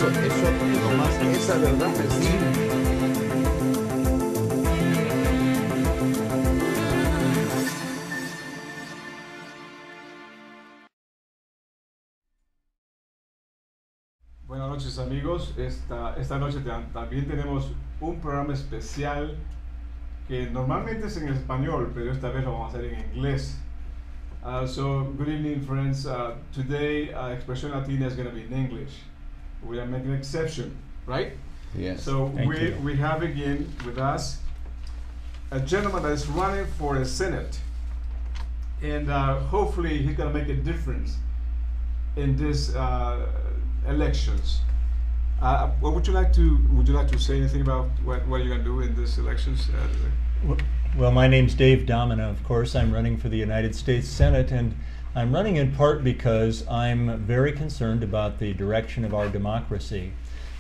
nomás, esa verdad sí. Buenas noches amigos, esta noche también tenemos un programa especial que normalmente es en español, pero esta vez lo vamos a hacer en inglés. So, good evening friends. Today, Expresion Latina is going to be in English. We are making an exception, right? Yes. So we have again with us a gentleman that is running for the Senate. And hopefully he's going to make a difference in this elections. Would you like to say anything about what you're going to do in these elections? Well, my name's Dave Domina, of course. I'm running for the United States Senate, and I'm running in part because I'm very concerned about the direction of our democracy.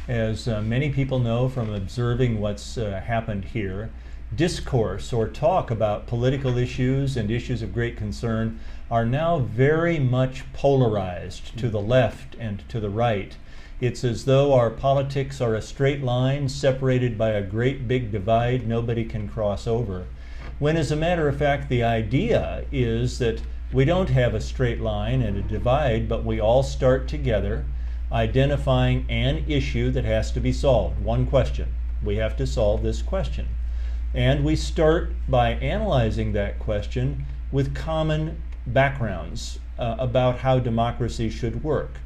As many people know from observing what's happened here, discourse or talk about political issues and issues of great concern are now very much polarized to the left and to the right. It's as though our politics are a straight line separated by a great big divide nobody can cross over. When as a matter of fact the idea is that we don't have a straight line and a divide, but we all start together identifying an issue that has to be solved. One question. We have to solve this question. And we start by analyzing that question with common backgrounds about how democracy should work.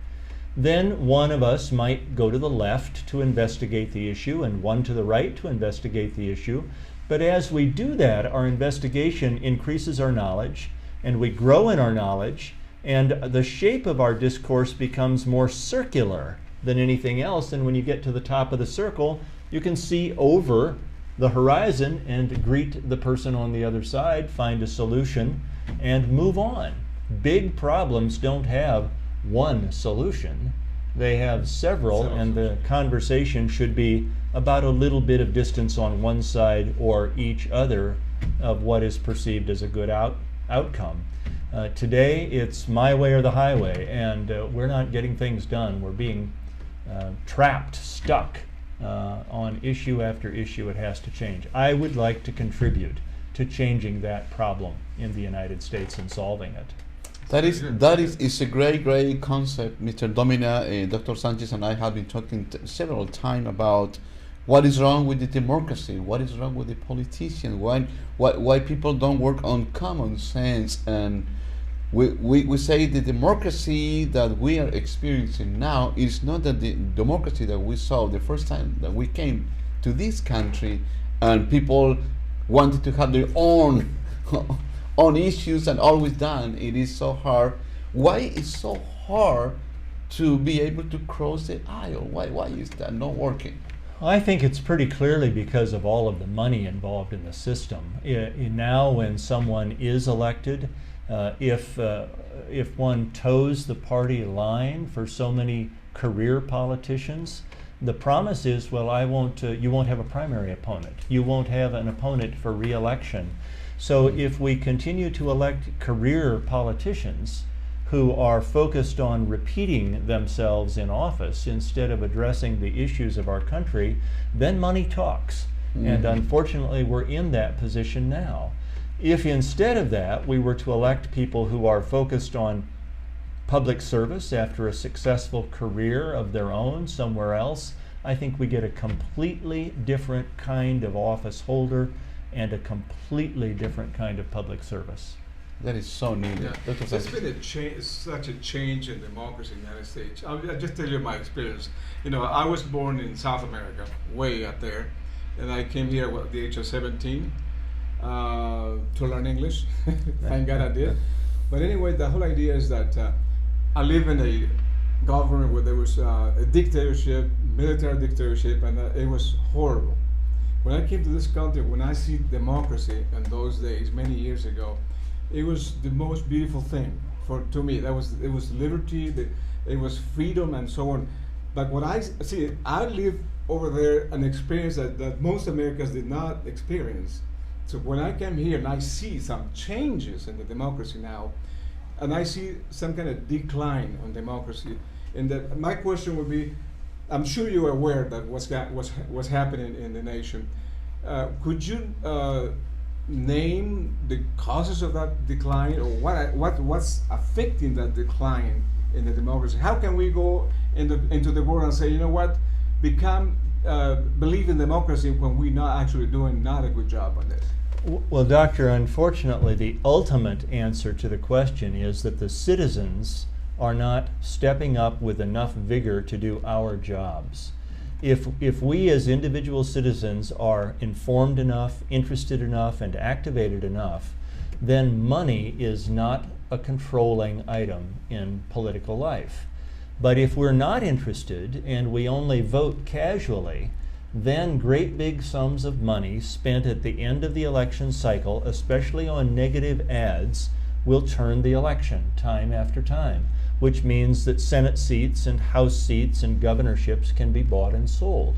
Then one of us might go to the left to investigate the issue and one to the right to investigate the issue. But as we do that, our investigation increases our knowledge and we grow in our knowledge, and the shape of our discourse becomes more circular than anything else. And when you get to the top of the circle, you can see over the horizon and greet the person on the other side, find a solution, and move on. Big problems don't have one solution. They have several, and the conversation should be about a little bit of distance on one side or each other of what is perceived as a good outcome. Today, it's my way or the highway, and we're not getting things done. We're being trapped, stuck on issue after issue. It has to change. I would like to contribute to changing that problem in the United States and solving it. That is a great concept, Mr. Domina. Dr. Sanchez and I have been talking several times about what is wrong with the democracy, what is wrong with the politicians, why people don't work on common sense. And we say the democracy that we are experiencing now is not the democracy that we saw the first time that we came to this country and people wanted to have their own issues and always done. It is so hard. Why is so hard to be able to cross the aisle? Why is that not working? I think it's pretty clearly because of all of the money involved in the system. Now when someone is elected, if one toes the party line for so many career politicians, the promise is, well, you won't have a primary opponent. You won't have an opponent for re-election. So if we continue to elect career politicians who are focused on repeating themselves in office instead of addressing the issues of our country, then money talks. Mm-hmm. And unfortunately, we're in that position now. If instead of that, we were to elect people who are focused on public service after a successful career of their own somewhere else, I think we get a completely different kind of office holder and a completely different kind of public service. That is so needed. Yeah. There's been such a change in democracy in the United States. I'll just tell you my experience. You know, I was born in South America, way up there, and I came here at the age of 17 to learn English. Thank God I did. But anyway, the whole idea is that I live in a government where there was a dictatorship, military dictatorship, and it was horrible. When I came to this country, when I see democracy in those days, many years ago, it was the most beautiful thing to me. It was liberty, it was freedom, and so on. But what I see, I live over there an experience that most Americans did not experience. So when I came here and I see some changes in the democracy now, and I see some kind of decline on democracy, and that my question would be, I'm sure you're aware that what's happening in the nation. Could you name the causes of that decline, or what's affecting that decline in the democracy? How can we go into the world and say, you know what, believe in democracy when we're not actually doing not a good job on this? Well, Doctor, unfortunately, the ultimate answer to the question is that the citizens are not stepping up with enough vigor to do our jobs. If we as individual citizens are informed enough, interested enough, and activated enough, then money is not a controlling item in political life. But if we're not interested and we only vote casually, then great big sums of money spent at the end of the election cycle, especially on negative ads, will turn the election time after time, which means that Senate seats and House seats and governorships can be bought and sold.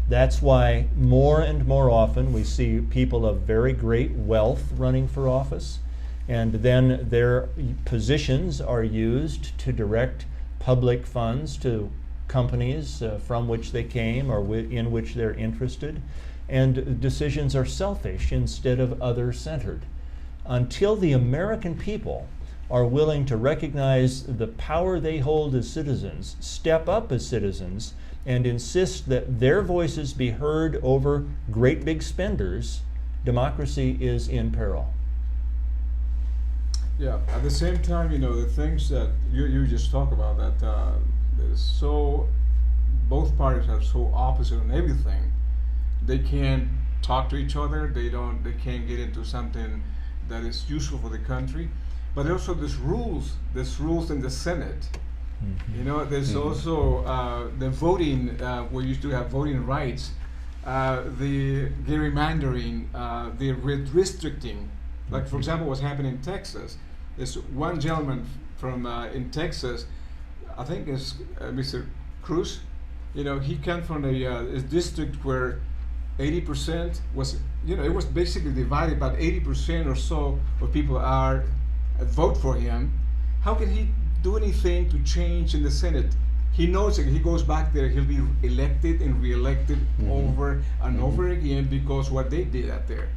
That's why more and more often we see people of very great wealth running for office, and then their positions are used to direct public funds to companies from which they came or in which they're interested, and decisions are selfish instead of other-centered. Until the American people are willing to recognize the power they hold as citizens, step up as citizens, and insist that their voices be heard over great big spenders, democracy is in peril. Yeah, at the same time, the things that you just talk about, that both parties are so opposite on everything. They can't talk to each other. They can't get into something that is useful for the country. But also there's rules in the Senate. Mm-hmm. There's also the voting, we used to have voting rights, the gerrymandering, the redistricting. Like, for example, what's happening in Texas. There's one gentleman from in Texas, I think it's Mr. Cruz. He came from a district where 80% was, it was basically divided, about 80% or so of people vote for him. How can he do anything to change in the Senate? He knows that he goes back there, he'll be elected and reelected over and over again because what they did out there.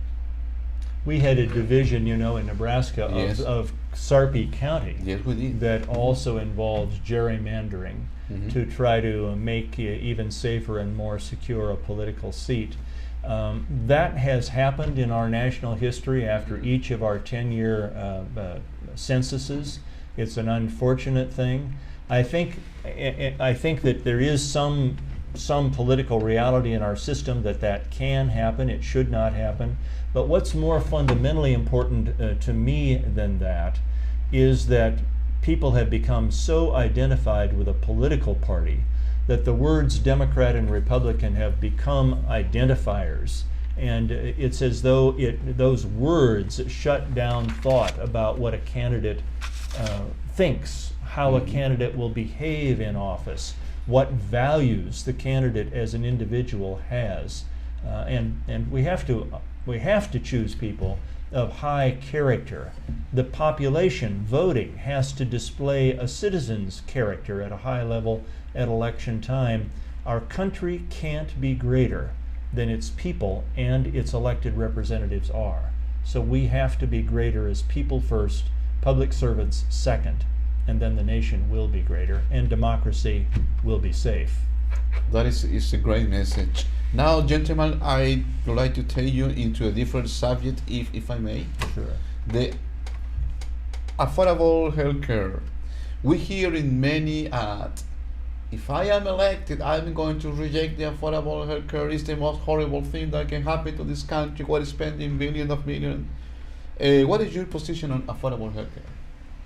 We had a division, in Nebraska Yes. of Sarpy County. Yes, we did. That also involves gerrymandering to try to make even safer and more secure a political seat. That has happened in our national history after each of our 10-year censuses. It's an unfortunate thing. I think that there is some political reality in our system that can happen. It should not happen. But what's more fundamentally important to me than that is that people have become so identified with a political party that the words Democrat and Republican have become identifiers. And it's as though those words shut down thought about what a candidate thinks, how a candidate will behave in office, what values the candidate as an individual has. And we have to choose people of high character. The population voting has to display a citizen's character at a high level at election time. Our country can't be greater than its people and its elected representatives are. So we have to be greater as people first, public servants second, and then the nation will be greater and democracy will be safe. That is a great message. Now, gentlemen, I would like to take you into a different subject, if I may. Sure. The affordable healthcare. We hear in many ads, if I am elected, I'm going to reject the affordable healthcare. It's the most horrible thing that can happen to this country. We're spending billions of millions. What is your position on affordable healthcare?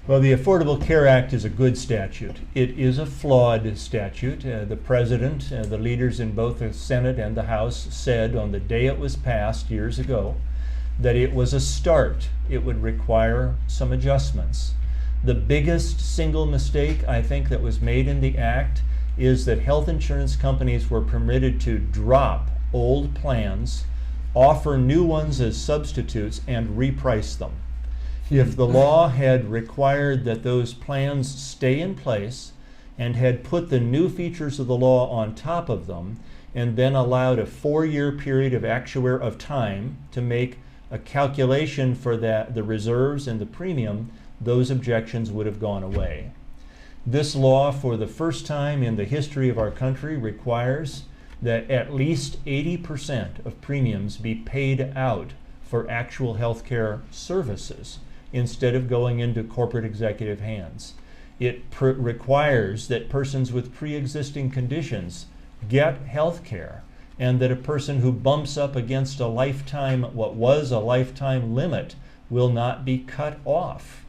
Well, the Affordable Care Act is a good statute. It is a flawed statute. The President, the leaders in both the Senate and the House said on the day it was passed years ago that it was a start. It would require some adjustments. The biggest single mistake I think that was made in the act is that health insurance companies were permitted to drop old plans, offer new ones as substitutes, and reprice them. If the law had required that those plans stay in place and had put the new features of the law on top of them, and then allowed a 4-year period of time to make a calculation for the reserves and the premium, those objections would have gone away. This law, for the first time in the history of our country, requires that at least 80% of premiums be paid out for actual health care services instead of going into corporate executive hands. It requires that persons with pre-existing conditions get health care, and that a person who bumps up against what was a lifetime limit will not be cut off.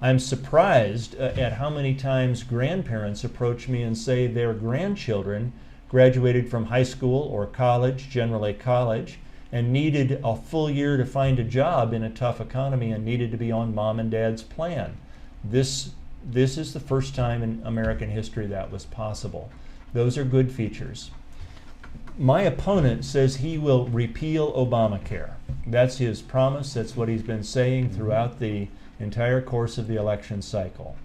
I'm surprised at how many times grandparents approach me and say their grandchildren graduated from high school or college, generally college, and needed a full year to find a job in a tough economy and needed to be on mom and dad's plan. This is the first time in American history that was possible. Those are good features. My opponent says he will repeal Obamacare. That's his promise. That's what he's been saying throughout the entire course of the election cycle.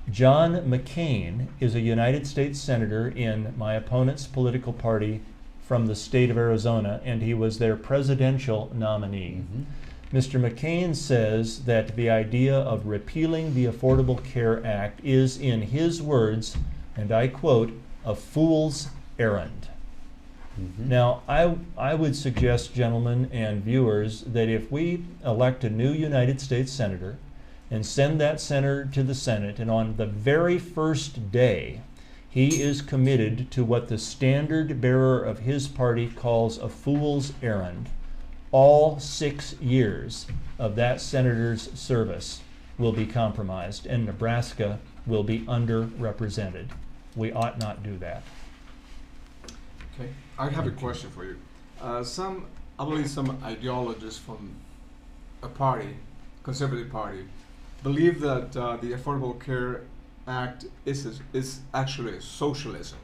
John McCain is a United States Senator in my opponent's political party from the state of Arizona, and he was their presidential nominee. Mr. McCain says that the idea of repealing the Affordable Care Act is, in his words, and I quote, a fool's errand. Now, I would suggest, gentlemen and viewers, that if we elect a new United States Senator and send that senator to the Senate, and on the very first day he is committed to what the standard bearer of his party calls a fool's errand, all 6 years of that senator's service will be compromised, and Nebraska will be underrepresented. We ought not do that. Okay, I have a question for you. I believe some ideologists from a party, conservative party, believe that the Affordable Care Act is actually socialism.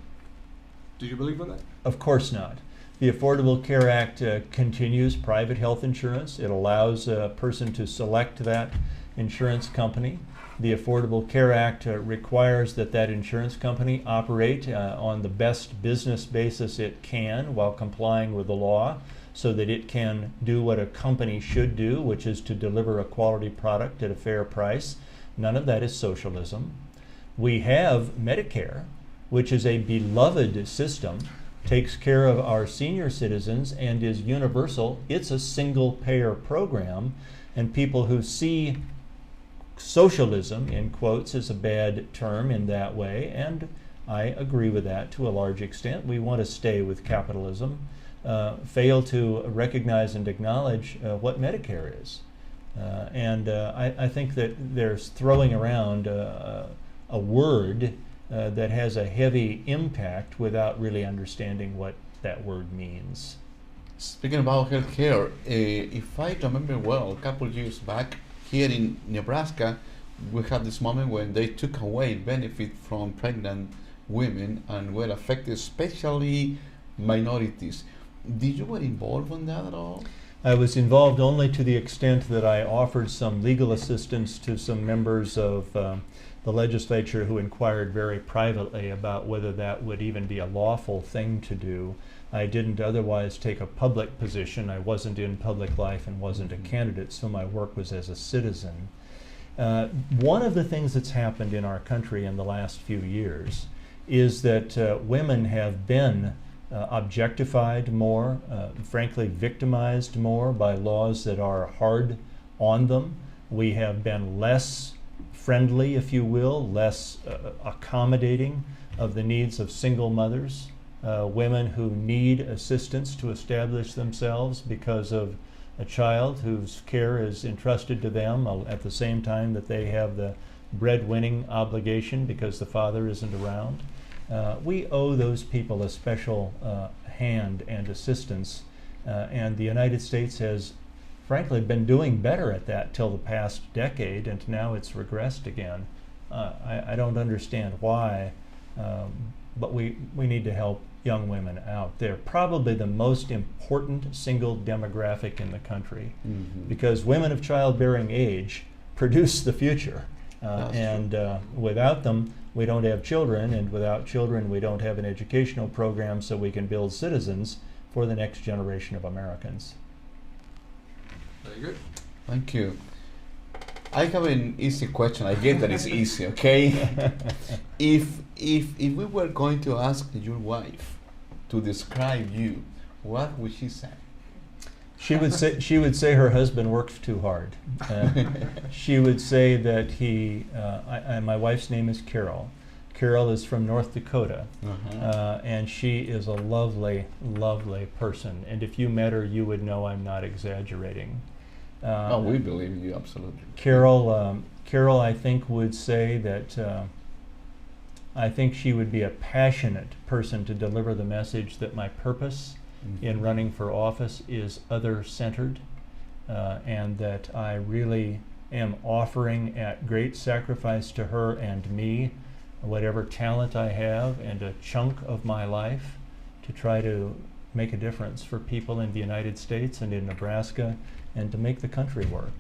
Do you believe in that? Of course not. The Affordable Care Act continues private health insurance. It allows a person to select that insurance company. The Affordable Care Act requires that insurance company operate on the best business basis it can while complying with the law, so that it can do what a company should do, which is to deliver a quality product at a fair price. None of that is socialism. We have Medicare, which is a beloved system, takes care of our senior citizens and is universal. It's a single payer program, and people who see socialism, in quotes, is a bad term in that way, and I agree with that to a large extent. We want to stay with capitalism, fail to recognize and acknowledge what Medicare is. I think that there's throwing around a word that has a heavy impact without really understanding what that word means. Speaking about healthcare, if I remember well, a couple of years back, here in Nebraska, we had this moment when they took away benefit from pregnant women and were affected, especially minorities. Did you get involved in that at all? I was involved only to the extent that I offered some legal assistance to some members of the legislature who inquired very privately about whether that would even be a lawful thing to do. I didn't otherwise take a public position. I wasn't in public life and wasn't a candidate, so my work was as a citizen. One of the things that's happened in our country in the last few years is that women have been objectified more, frankly victimized more by laws that are hard on them. We have been less friendly, if you will, less accommodating of the needs of single mothers, women who need assistance to establish themselves because of a child whose care is entrusted to them at the same time that they have the breadwinning obligation because the father isn't around. We owe those people a special hand and assistance, and the United States has frankly been doing better at that till the past decade, and now it's regressed again. I don't understand why, but we need to help young women out. They're probably the most important single demographic in the country, because women of childbearing age produce the future. That's and without them, we don't have children, and without children, we don't have an educational program so we can build citizens for the next generation of Americans. Very good. Thank you. I have an easy question. I get that it's easy, okay? if we were going to ask your wife to describe you, what would she say? She would say her husband works too hard. She would say that my wife's name is Carol. Carol is from North Dakota, and she is a lovely, lovely person. And if you met her, you would know I'm not exaggerating. We believe you, absolutely. Carol, I think, would say that I think she would be a passionate person to deliver the message that my purpose in running for office is other-centered, and that I really am offering at great sacrifice to her and me whatever talent I have and a chunk of my life to try to make a difference for people in the United States and in Nebraska and to make the country work.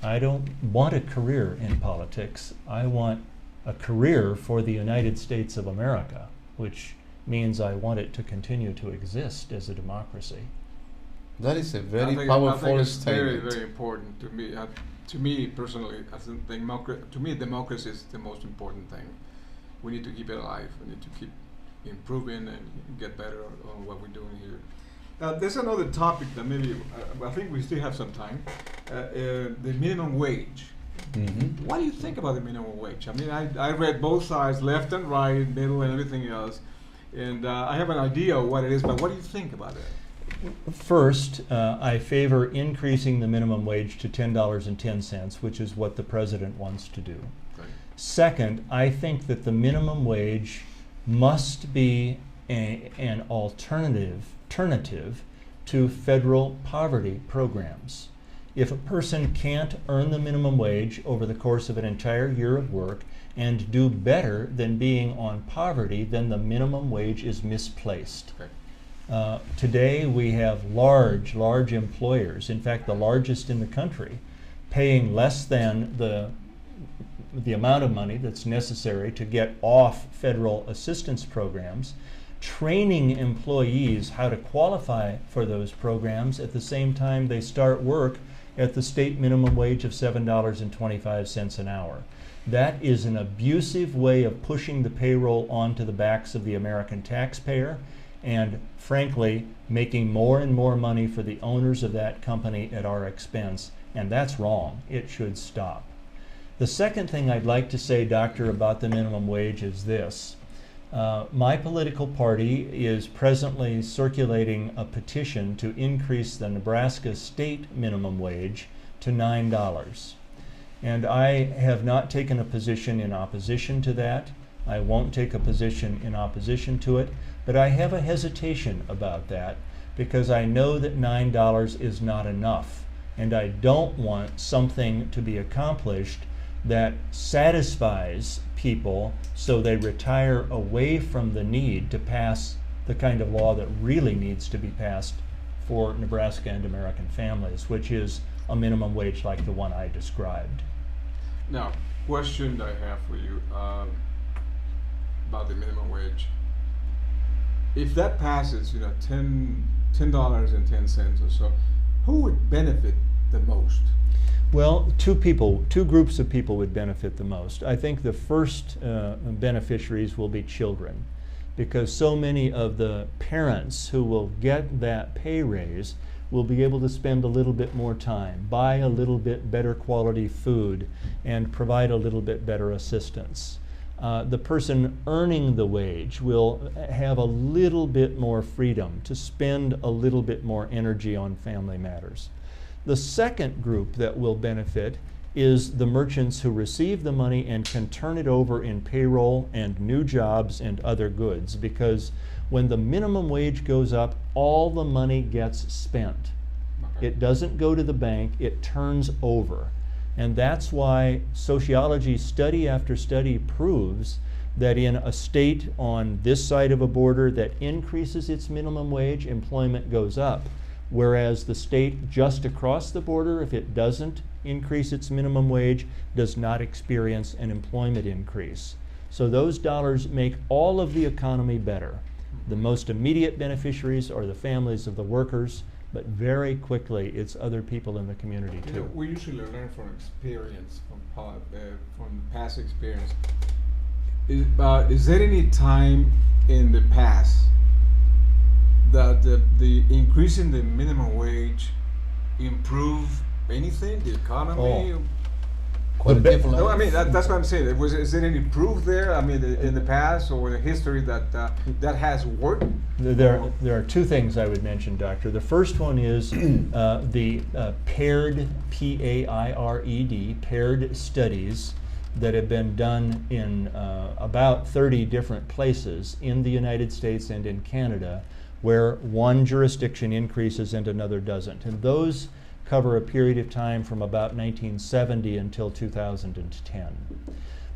I don't want a career in politics. I want a career for the United States of America, which means I want it to continue to exist as a democracy. That is a very I think powerful it's statement. very, very important to me. To me personally, I think to me, democracy is the most important thing. We need to keep it alive. We need to keep improving and get better on what we're doing here. There's another topic that maybe I think we still have some time. The minimum wage. Mm-hmm. What do you think about the minimum wage? I mean, I read both sides, left and right, middle, and everything else, and I have an idea of what it is. But what do you think about it? First, I favor increasing the minimum wage to $10.10, which is what the president wants to do. Okay. Second, I think that the minimum wage must be an alternative to federal poverty programs. If a person can't earn the minimum wage over the course of an entire year of work and do better than being on poverty, then the minimum wage is misplaced. Okay. Today we have large employers, in fact the largest in the country, paying less than the amount of money that's necessary to get off federal assistance programs, training employees how to qualify for those programs at the same time they start work at the state minimum wage of $7.25 an hour. That is an abusive way of pushing the payroll onto the backs of the American taxpayer and, frankly, making more and more money for the owners of that company at our expense. And that's wrong. It should stop. The second thing I'd like to say, Doctor, about the minimum wage is this. My political party is presently circulating a petition to increase the Nebraska state minimum wage to $9. And I have not taken a position in opposition to that. I won't take a position in opposition to it, but I have a hesitation about that because I know that $9 is not enough, and I don't want something to be accomplished that satisfies people so they retire away from the need to pass the kind of law that really needs to be passed for Nebraska and American families, which is a minimum wage like the one I described. Now, question that I have for you about the minimum wage. If that passes, $10.10 or so, who would benefit the most? Well, two groups of people would benefit the most. I think the first beneficiaries will be children, because so many of the parents who will get that pay raise will be able to spend a little bit more time, buy a little bit better quality food, and provide a little bit better assistance. The person earning the wage will have a little bit more freedom to spend a little bit more energy on family matters. The second group that will benefit is the merchants who receive the money and can turn it over in payroll and new jobs and other goods, because when the minimum wage goes up, all the money gets spent. Okay. It doesn't go to the bank, it turns over. And that's why sociology study after study proves that in a state on this side of a border that increases its minimum wage, employment goes up. whereas the state just across the border, if it doesn't increase its minimum wage, does not experience an employment increase. So those dollars make all of the economy better. The most immediate beneficiaries are the families of the workers, but very quickly it's other people in the community You too. know, we usually learn from experience, from past experience. Is there any time in the past that the increase in the minimum wage improve anything, the economy? Oh. Quality of No, I life. mean that's what I'm saying. Is there any proof there? I mean, in the past or the history that that has worked? There are two things I would mention, Doctor. The first one is the paired, P-A-I-R-E-D, paired studies that have been done in about 30 different places in the United States and in Canada, where one jurisdiction increases and another doesn't. And those cover a period of time from about 1970 until 2010.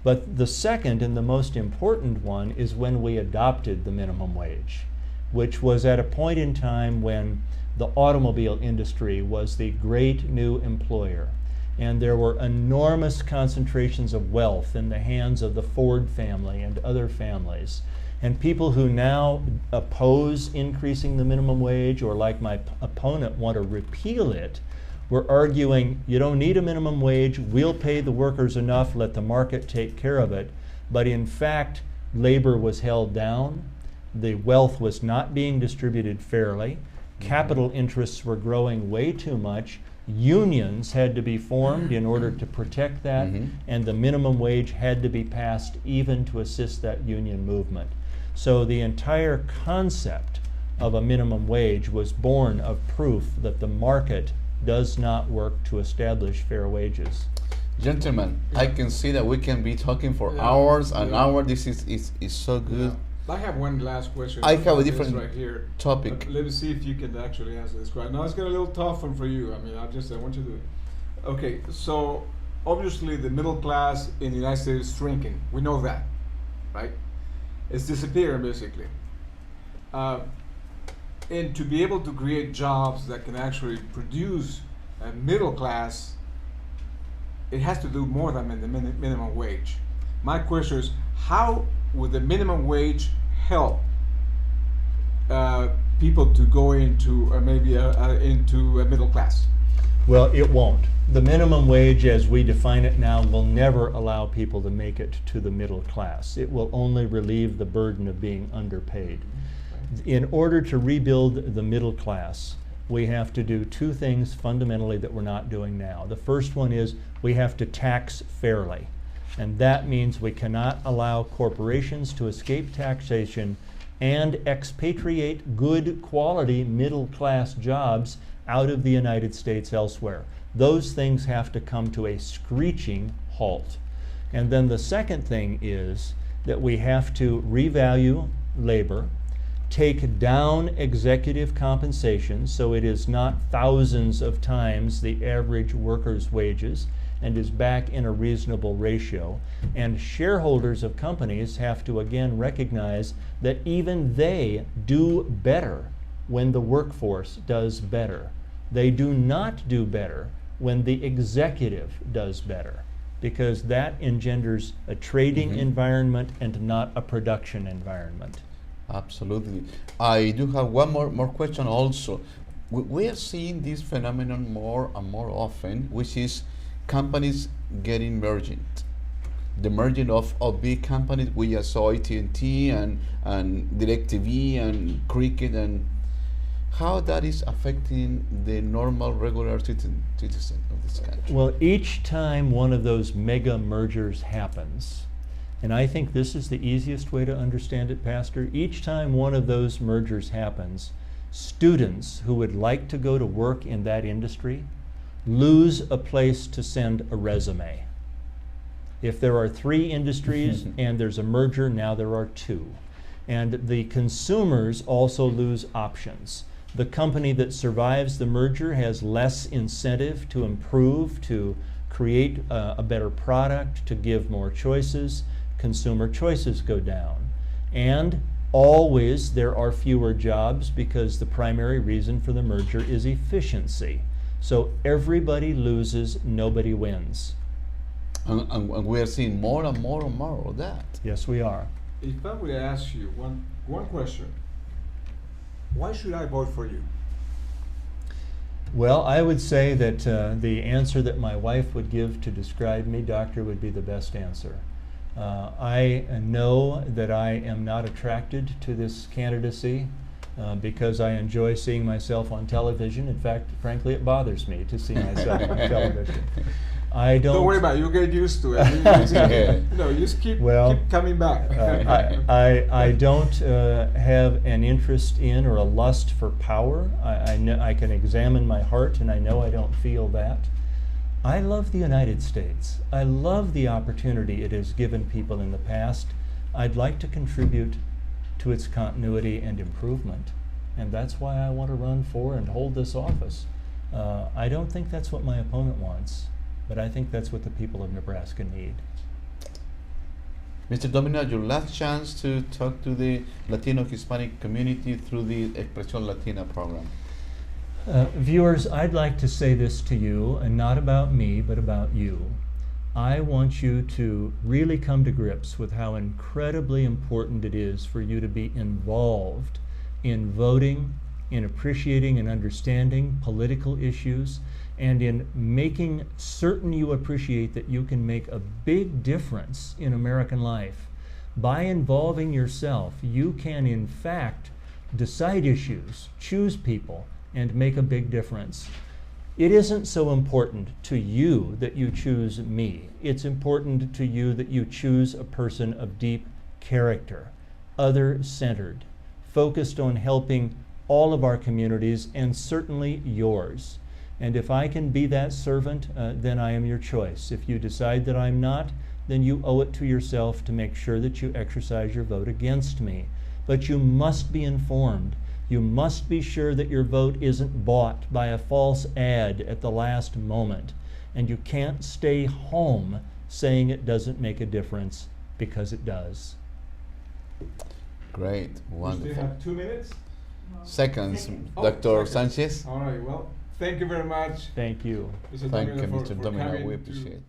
But the second and the most important one is when we adopted the minimum wage, which was at a point in time when the automobile industry was the great new employer. And there were enormous concentrations of wealth in the hands of the Ford family and other families. And people who now oppose increasing the minimum wage, or like my opponent want to repeal it, were arguing, you don't need a minimum wage, we'll pay the workers enough, let the market take care of it. But in fact, labor was held down, the wealth was not being distributed fairly, capital interests were growing way too much, unions had to be formed in order to protect that, and the minimum wage had to be passed even to assist that union movement. So the entire concept of a minimum wage was born of proof that the market does not work to establish fair wages. Gentlemen, I can see that we can be talking for Yeah. hours and Yeah. hours. This is so good. I have one last question. I have a about this different right here. topic. Let me see if you can actually answer this question. Now it's got a little tough one for you. I mean, I want you to. Okay, so obviously the middle class in the United States is shrinking. We know that, right? It's disappearing basically. And to be able to create jobs that can actually produce a middle class, it has to do more than the minimum wage. My question is, how would the minimum wage help people to go into maybe into a middle class? Well, it won't. The minimum wage as we define it now will never allow people to make it to the middle class. It will only relieve the burden of being underpaid. In order to rebuild the middle class, we have to do two things fundamentally that we're not doing now. The first one is we have to tax fairly. And that means we cannot allow corporations to escape taxation and expatriate good quality middle class jobs out of the United States elsewhere. Those things have to come to a screeching halt. And then the second thing is that we have to revalue labor, take down executive compensation so it is not thousands of times the average worker's wages and is back in a reasonable ratio. And shareholders of companies have to again recognize that even they do better when the workforce does better. They do not do better when the executive does better, because that engenders a trading environment and not a production environment. Absolutely. I do have one more question also. We are seeing this phenomenon more and more often, which is companies getting merged. The merging of big companies. We just saw AT&T and DirecTV and Cricket, and how that is affecting the normal, regular citizen of this country. Well, each time one of those mega mergers happens, and I think this is the easiest way to understand it, Pastor, each time one of those mergers happens, students who would like to go to work in that industry lose a place to send a resume. If there are 3 industries and there's a merger, now there are 2. And the consumers also lose options. The company that survives the merger has less incentive to improve, to create a better product, to give more choices. Consumer choices go down. And Always there are fewer jobs because the primary reason for the merger is efficiency. So everybody loses, nobody wins. And we are seeing more and more and more of that. Yes, we are. If I would ask you one question, why should I vote for you? Well, I would say that the answer that my wife would give to describe me, doctor, would be the best answer. I know that I am not attracted to this candidacy because I enjoy seeing myself on television. In fact, frankly, it bothers me to see myself on television. I don't worry about it. You'll get used to it. You just keep coming back. I don't have an interest in or a lust for power. I know I can examine my heart, and I know I don't feel that. I love the United States. I love the opportunity it has given people in the past. I'd like to contribute to its continuity and improvement, and that's why I want to run for and hold this office. I don't think that's what my opponent wants, but I think that's what the people of Nebraska need. Mr. Domina, your last chance to talk to the Latino Hispanic community through the Expresion Latina program. Viewers, I'd like to say this to you, and not about me, but about you. I want you to really come to grips with how incredibly important it is for you to be involved in voting, in appreciating and understanding political issues, and in making certain you appreciate that you can make a big difference in American life. By involving yourself, you can in fact decide issues, choose people, and make a big difference. It isn't so important to you that you choose me. It's important to you that you choose a person of deep character, other-centered, focused on helping all of our communities and certainly yours. And if I can be that servant, then I am your choice. If you decide that I'm not, then you owe it to yourself to make sure that you exercise your vote against me. But you must be informed. You must be sure that your vote isn't bought by a false ad at the last moment. And you can't stay home saying it doesn't make a difference, because it does. Great, We wonderful. still have 2 minutes? Seconds, Oh, Dr. seconds. Sanchez. All right, well, thank you very much. Thank you. Mr. Thank Domina, you, for Mr. Domina. coming We to appreciate it.